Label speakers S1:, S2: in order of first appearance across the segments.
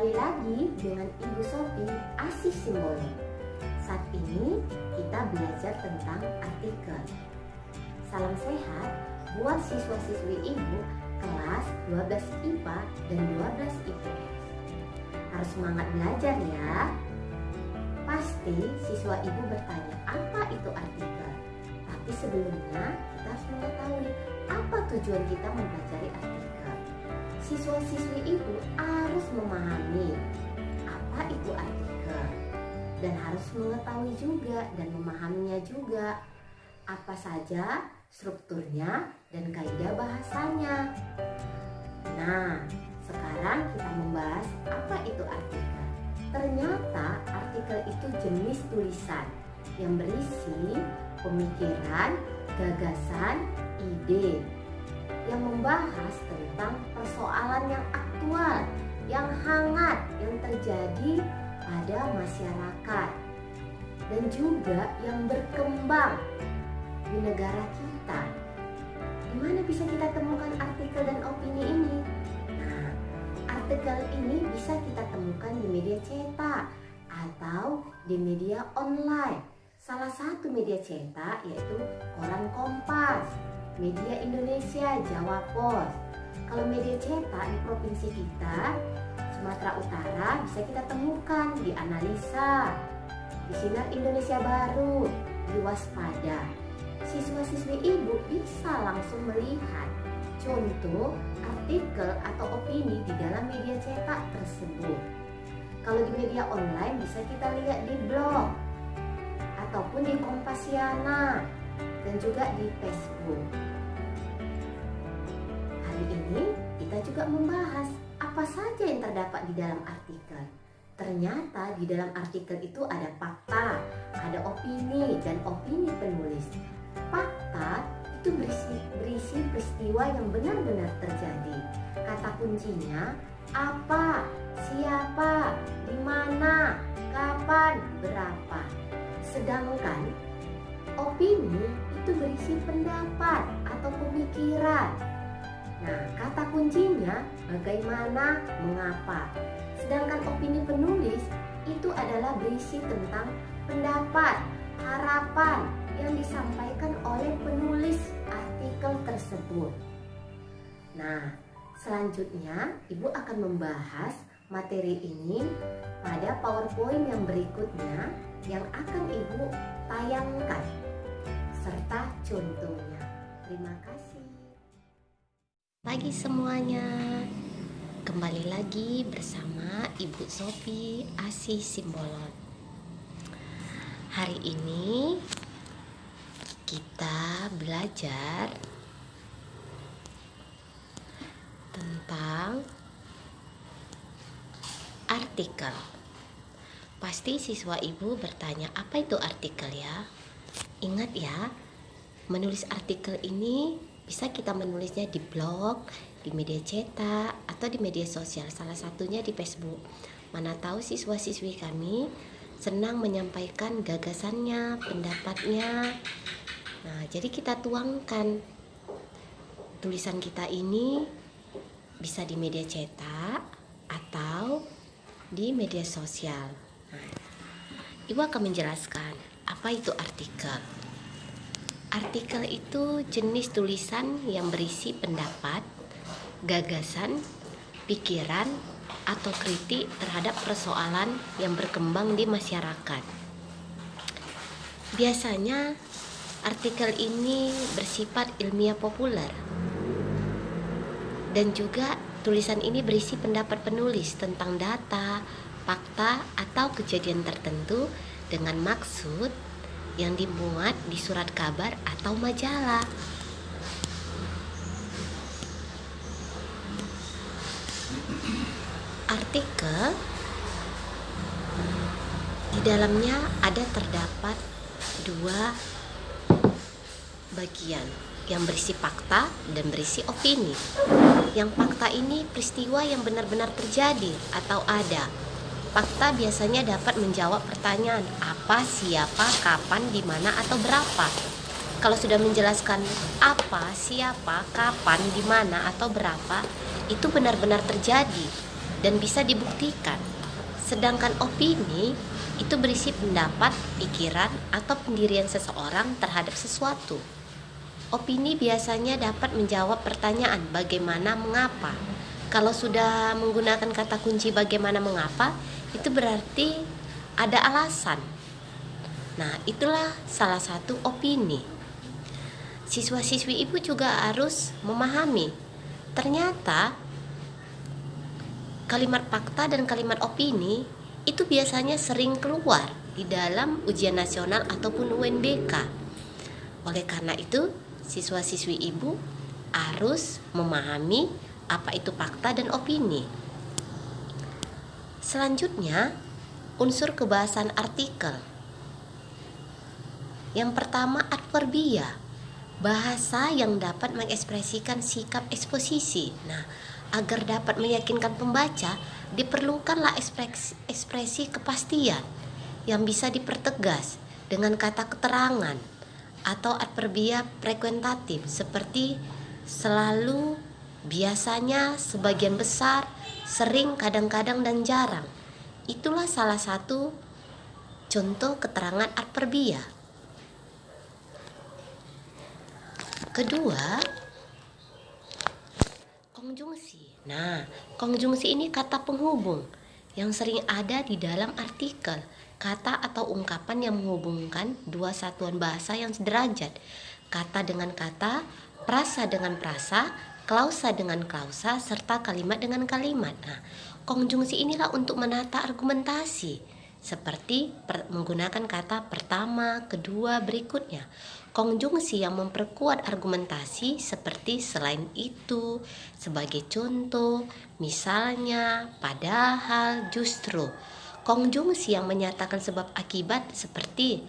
S1: Kembali lagi dengan Ibu Sophie Asih Simbolo. Saat ini kita belajar tentang artikel. Salam sehat buat siswa-siswi Ibu kelas 12 IPA dan 12 IPS. Harus semangat belajar ya. Pasti siswa Ibu bertanya apa itu artikel. Tapi sebelumnya kita harus mengetahui apa tujuan kita mempelajari artikel. Siswa-siswi Ibu harus memahami apa itu artikel dan harus mengetahui juga dan memahaminya juga apa saja strukturnya dan kaidah bahasanya. Nah, sekarang kita membahas apa itu artikel. Ternyata artikel itu jenis tulisan yang berisi pemikiran, gagasan, ide yang membahas tentang persoalan yang aktual, yang hangat, yang terjadi pada masyarakat dan juga yang berkembang di negara kita. Di mana bisa kita temukan artikel dan opini ini? Nah, artikel ini bisa kita temukan di media cetak atau di media online. Salah satu media cetak yaitu Koran Kompas, Media Indonesia, Jawa Pos. Kalau media cetak di provinsi kita, Sumatera Utara, bisa kita temukan di Analisa, di Sinar Indonesia Baru, di Waspada. Siswa-siswi Ibu bisa langsung melihat contoh artikel atau opini di dalam media cetak tersebut. Kalau di media online bisa kita lihat di blog ataupun di Kompasiana dan juga di Facebook. Hari ini kita juga membahas apa saja yang terdapat di dalam artikel. Ternyata di dalam artikel itu ada fakta, ada opini dan opini penulis. Fakta itu berisi peristiwa yang benar-benar terjadi. Kata kuncinya apa, siapa, di mana, kapan, berapa. Sedangkan opini itu berisi pendapat atau pemikiran. Nah, kata kuncinya bagaimana, mengapa. Sedangkan opini penulis itu adalah berisi tentang pendapat, harapan yang disampaikan oleh penulis artikel tersebut. Nah, selanjutnya Ibu akan membahas materi ini pada PowerPoint yang berikutnya yang akan Ibu tayangkan serta contohnya. Terima kasih. Pagi semuanya, kembali lagi bersama Ibu Sophie Asih Simbolon. Hari ini kita belajar tentang artikel. Pasti siswa Ibu bertanya, apa itu artikel ya? Ingat ya, menulis artikel ini bisa kita menulisnya di blog, di media cetak, atau di media sosial, salah satunya di Facebook. Mana tahu siswa-siswi kami senang menyampaikan gagasannya, pendapatnya. Nah, jadi kita tuangkan tulisan kita ini bisa di media cetak atau di media sosial. Nah, Ibu akan menjelaskan apa itu artikel. Artikel itu jenis tulisan yang berisi pendapat, gagasan, pikiran, atau kritik terhadap persoalan yang berkembang di masyarakat. Biasanya artikel ini bersifat ilmiah populer dan juga tulisan ini berisi pendapat penulis tentang data, fakta, atau kejadian tertentu dengan maksud yang dimuat di surat kabar atau majalah. Artikel di dalamnya ada terdapat dua bagian yang berisi fakta dan berisi opini. Yang fakta ini peristiwa yang benar-benar terjadi atau ada. Fakta biasanya dapat menjawab pertanyaan apa, siapa, kapan, di mana, atau berapa. Kalau sudah menjelaskan apa, siapa, kapan, di mana, atau berapa, itu benar-benar terjadi. dan bisa dibuktikan. Sedangkan opini itu berisi pendapat, pikiran, atau pendirian seseorang terhadap sesuatu. Opini biasanya dapat menjawab pertanyaan bagaimana mengapa. Kalau sudah menggunakan kata kunci bagaimana mengapa, itu berarti ada alasan. Nah, itulah salah satu opini. Siswa-siswi ibu juga harus memahami, ternyata kalimat fakta dan kalimat opini itu biasanya sering keluar di dalam ujian nasional ataupun UNBK. Oleh karena itu, siswa-siswi ibu harus memahami apa itu fakta dan opini. Selanjutnya, unsur kebahasan artikel. Yang pertama, adverbia, bahasa yang dapat mengekspresikan sikap eksposisi. Nah, agar dapat meyakinkan pembaca, diperlukanlah ekspresi kepastian yang bisa dipertegas dengan kata keterangan atau adverbia frekuentatif seperti selalu, biasanya, sebagian besar, sering, kadang-kadang, dan jarang. Itulah salah satu contoh keterangan adverbia. Kedua, konjungsi. Nah, konjungsi ini kata penghubung yang sering ada di dalam artikel, kata atau ungkapan yang menghubungkan dua satuan bahasa yang sederajat, kata dengan kata, prasa dengan prasa, klausa dengan klausa, serta kalimat dengan kalimat. Nah, konjungsi inilah untuk menata argumentasi, seperti menggunakan kata pertama, kedua, berikutnya. Konjungsi yang memperkuat argumentasi seperti selain itu, sebagai contoh, misalnya, padahal, justru. Konjungsi yang menyatakan sebab akibat seperti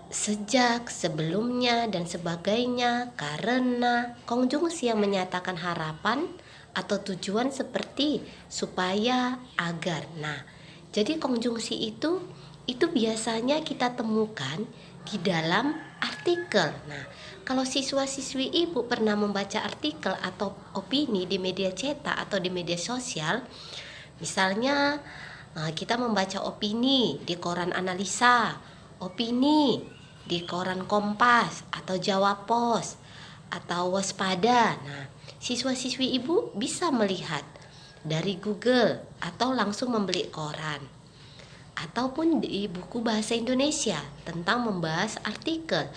S1: sejak, sebelumnya, dan sebagainya, karena. Konjungsi yang menyatakan harapan atau tujuan seperti supaya, agar. Nah, jadi konjungsi itu biasanya kita temukan di dalam artikel. Nah, kalau siswa-siswi ibu pernah membaca artikel atau opini di media cetak atau di media sosial, misalnya kita membaca opini di koran analisa, opini di koran Kompas atau Jawa Pos atau Waspada. Nah, siswa-siswi ibu bisa melihat dari Google atau langsung membeli koran ataupun di buku bahasa Indonesia tentang membahas artikel.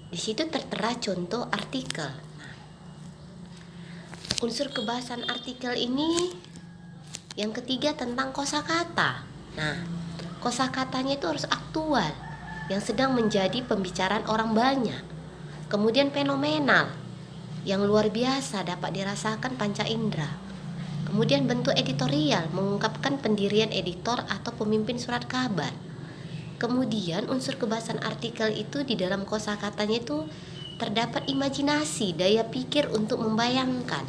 S1: Di situ tertera contoh artikel. Nah, unsur kebahasan artikel ini yang ketiga tentang kosakata. Nah, kosakatanya itu harus aktual, yang sedang menjadi pembicaraan orang banyak. Kemudian fenomenal, yang luar biasa dapat dirasakan panca indera. Kemudian bentuk editorial, mengungkapkan pendirian editor atau pemimpin surat kabar. Kemudian unsur kebahasan artikel itu di dalam kosakatanya itu terdapat imajinasi, daya pikir untuk membayangkan.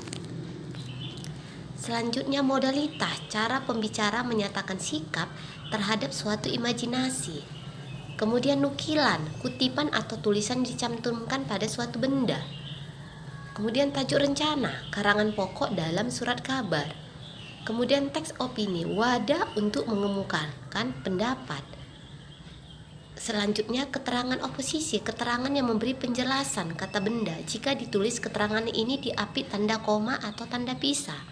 S1: Selanjutnya modalitas, cara pembicara menyatakan sikap terhadap suatu imajinasi. Kemudian nukilan, kutipan atau tulisan dicantumkan pada suatu benda. Kemudian tajuk rencana, karangan pokok dalam surat kabar. Kemudian teks opini, wadah untuk mengemukakan pendapat. Selanjutnya keterangan oposisi, keterangan yang memberi penjelasan kata benda jika ditulis keterangan ini diapit tanda koma atau tanda pisah.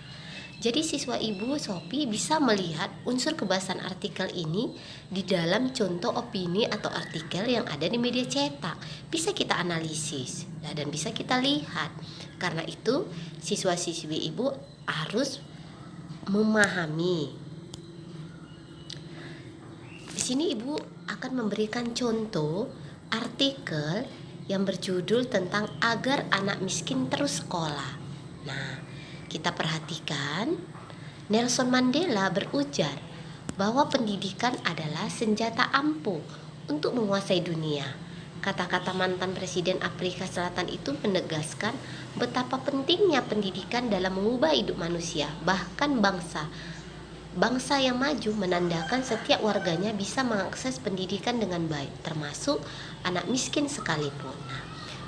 S1: Jadi siswa ibu Sophie bisa melihat unsur kebahasan artikel ini di dalam contoh opini atau artikel yang ada di media cetak. Bisa kita analisis dan bisa kita lihat. Karena itu siswa-siswi ibu harus memahami. Di sini ibu akan memberikan contoh artikel yang berjudul tentang agar anak miskin terus sekolah. Nah, kita perhatikan, Nelson Mandela berujar bahwa pendidikan adalah senjata ampuh untuk menguasai dunia. Kata-kata mantan Presiden Afrika Selatan itu menegaskan betapa pentingnya pendidikan dalam mengubah hidup manusia, bahkan bangsa yang maju menandakan setiap warganya bisa mengakses pendidikan dengan baik, termasuk anak miskin sekalipun. Nah,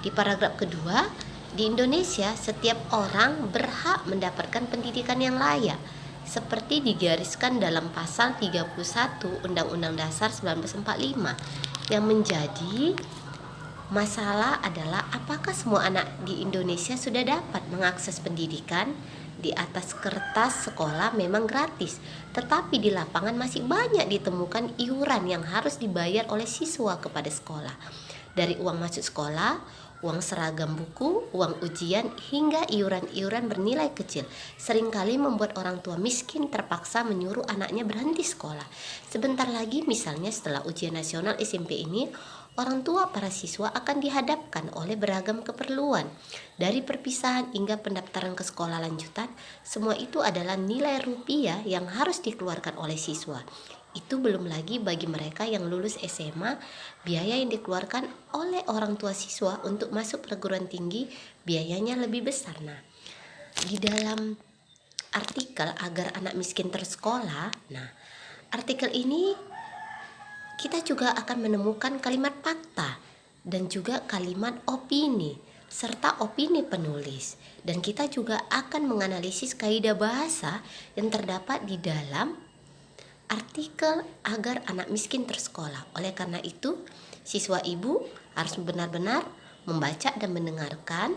S1: di paragraf kedua, Di Indonesia, setiap orang berhak mendapatkan pendidikan yang layak, seperti digariskan dalam pasal 31 Undang-Undang Dasar 1945. Yang menjadi masalah adalah apakah semua anak di Indonesia sudah dapat mengakses pendidikan? Di atas kertas sekolah memang gratis, tetapi di lapangan masih banyak ditemukan iuran yang harus dibayar oleh siswa kepada sekolah. Dari uang masuk sekolah, uang seragam buku, uang ujian, hingga iuran-iuran bernilai kecil seringkali membuat orang tua miskin terpaksa menyuruh anaknya berhenti sekolah. Sebentar lagi misalnya setelah ujian nasional SMP ini, orang tua para siswa akan dihadapkan oleh beragam keperluan. Dari perpisahan hingga pendaftaran ke sekolah lanjutan, semua itu adalah nilai rupiah yang harus dikeluarkan oleh siswa. Itu belum lagi bagi mereka yang lulus SMA, biaya yang dikeluarkan oleh orang tua siswa untuk masuk perguruan tinggi biayanya lebih besar. Nah, di dalam artikel agar anak miskin tersekolah, artikel ini kita juga akan menemukan kalimat fakta dan juga kalimat opini serta opini penulis, dan kita juga akan menganalisis kaidah bahasa yang terdapat di dalam artikel agar anak miskin tersekolah. Oleh karena itu, siswa ibu harus benar-benar membaca dan mendengarkan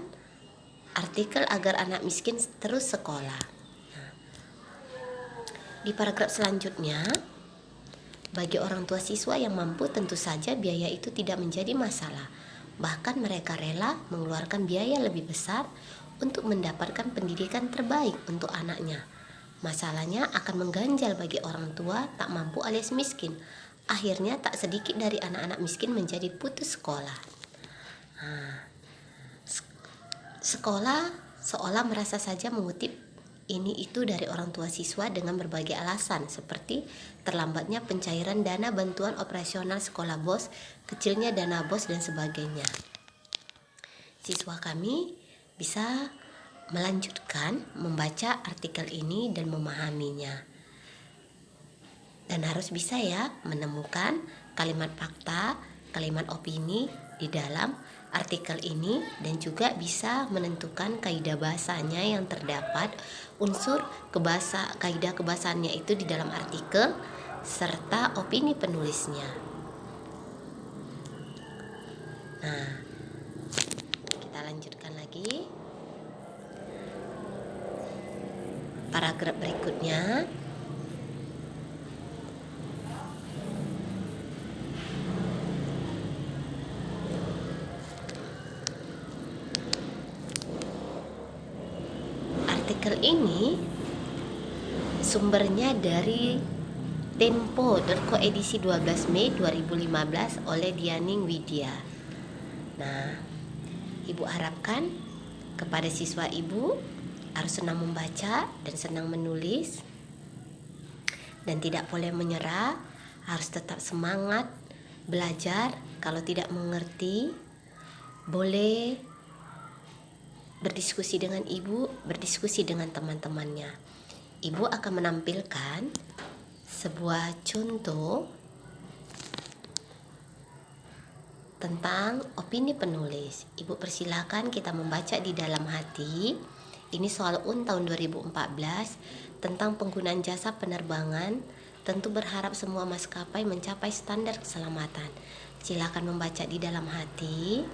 S1: artikel agar anak miskin terus sekolah. Di paragraf selanjutnya, bagi orang tua siswa yang mampu, tentu saja biaya itu tidak menjadi masalah. Bahkan mereka rela mengeluarkan biaya lebih besar untuk mendapatkan pendidikan terbaik untuk anaknya. Masalahnya akan mengganjal bagi orang tua tak mampu alias miskin. Akhirnya tak sedikit dari anak-anak miskin menjadi putus sekolah. Sekolah seolah merasa saja mengutip ini itu dari orang tua siswa dengan berbagai alasan, seperti terlambatnya pencairan dana bantuan operasional sekolah BOS, kecilnya dana BOS, dan sebagainya. Siswa kami bisa melanjutkan membaca artikel ini dan memahaminya, dan harus bisa ya menemukan kalimat fakta, kalimat opini di dalam artikel ini, dan juga bisa menentukan kaidah bahasanya yang terdapat, unsur kaidah kebahasaannya itu di dalam artikel serta opini penulisnya. Nah, kita lanjutkan lagi. Paragraf berikutnya. Artikel ini sumbernya dari Tempo.co edisi 12 Mei 2015 oleh Dianing Widya. Nah, ibu harapkan kepada siswa ibu harus senang membaca dan senang menulis, dan tidak boleh menyerah, harus tetap semangat belajar. Kalau tidak mengerti, boleh berdiskusi dengan ibu, berdiskusi dengan teman-temannya. Ibu akan menampilkan sebuah contoh tentang opini penulis. Ibu persilakan kita membaca di dalam hati. Ini soal UN tahun 2014 tentang penggunaan jasa penerbangan. Tentu berharap semua maskapai mencapai standar keselamatan. Silakan membaca di dalam hati.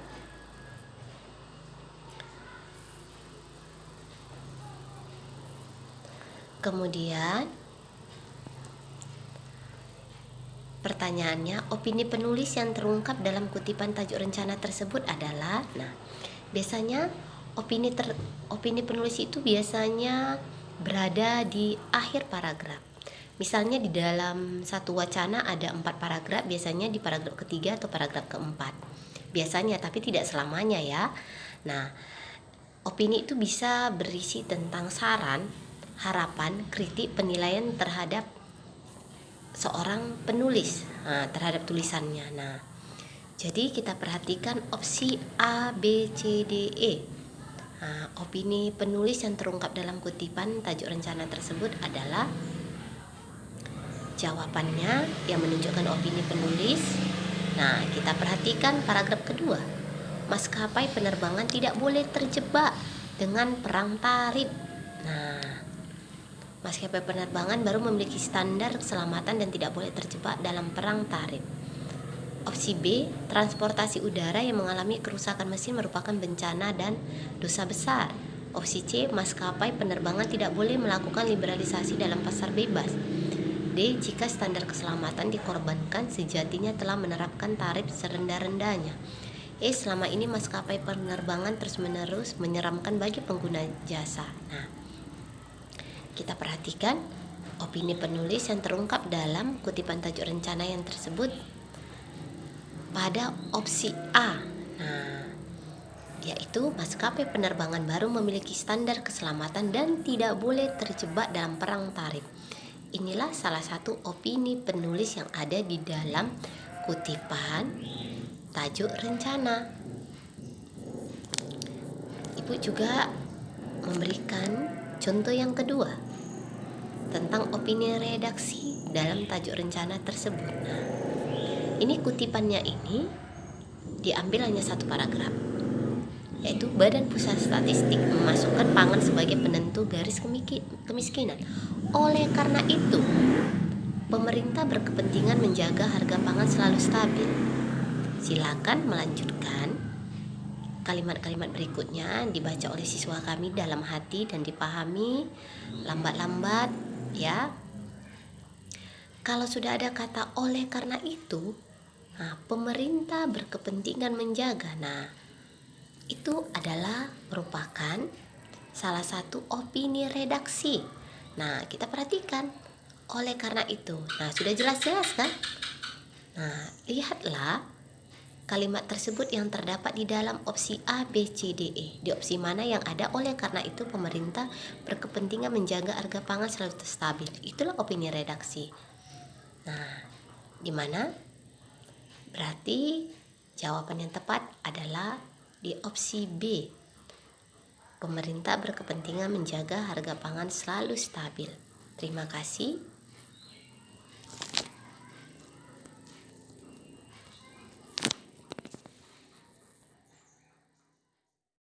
S1: Kemudian pertanyaannya, opini penulis yang terungkap dalam kutipan tajuk rencana tersebut adalah, biasanya opini penulis itu biasanya berada di akhir paragraf. Misalnya di dalam satu wacana ada 4 paragraf, biasanya di paragraf ketiga atau paragraf keempat. Biasanya, tapi tidak selamanya ya. Nah, opini itu bisa berisi tentang saran, harapan, kritik, penilaian terhadap seorang penulis terhadap tulisannya. Nah, jadi kita perhatikan opsi A, B, C, D, E. Opini penulis yang terungkap dalam kutipan tajuk rencana tersebut adalah jawabannya yang menunjukkan opini penulis. Nah, kita perhatikan paragraf kedua. maskapai penerbangan tidak boleh terjebak dengan perang tarif. Nah, maskapai penerbangan baru memiliki standar keselamatan dan tidak boleh terjebak dalam perang tarif. Opsi B, transportasi udara yang mengalami kerusakan mesin merupakan bencana dan dosa besar. Opsi C, maskapai penerbangan tidak boleh melakukan liberalisasi dalam pasar bebas. D, jika standar keselamatan dikorbankan, sejatinya telah menerapkan tarif serendah-rendahnya. E, selama ini maskapai penerbangan terus-menerus menyeramkan bagi pengguna jasa. Nah, kita perhatikan opini penulis yang terungkap dalam kutipan tajuk rencana yang tersebut pada opsi A. Nah, yaitu maskapai penerbangan baru memiliki standar keselamatan dan tidak boleh terjebak dalam perang tarif. Inilah salah satu opini penulis yang ada di dalam kutipan tajuk rencana. Ibu juga memberikan contoh yang kedua tentang opini redaksi dalam tajuk rencana tersebut. Nah, ini kutipannya ini diambil hanya satu paragraf, yaitu Badan Pusat Statistik memasukkan pangan sebagai penentu garis kemiskinan. Oleh karena itu, pemerintah berkepentingan menjaga harga pangan selalu stabil. Silakan melanjutkan kalimat-kalimat berikutnya dibaca oleh siswa kami dalam hati dan dipahami lambat-lambat ya. Kalau sudah ada kata oleh karena itu, nah, pemerintah berkepentingan menjaga. Nah, itu adalah merupakan salah satu opini redaksi. Nah, kita perhatikan oleh karena itu. Nah, sudah jelas-jelas kan? Nah, lihatlah kalimat tersebut yang terdapat di dalam opsi A, B, C, D, E. Di opsi mana yang ada oleh karena itu pemerintah berkepentingan menjaga harga pangan selalu stabil. Itulah opini redaksi. Nah, di mana? Berarti jawaban yang tepat adalah di opsi B. Pemerintah berkepentingan menjaga harga pangan selalu stabil. Terima kasih.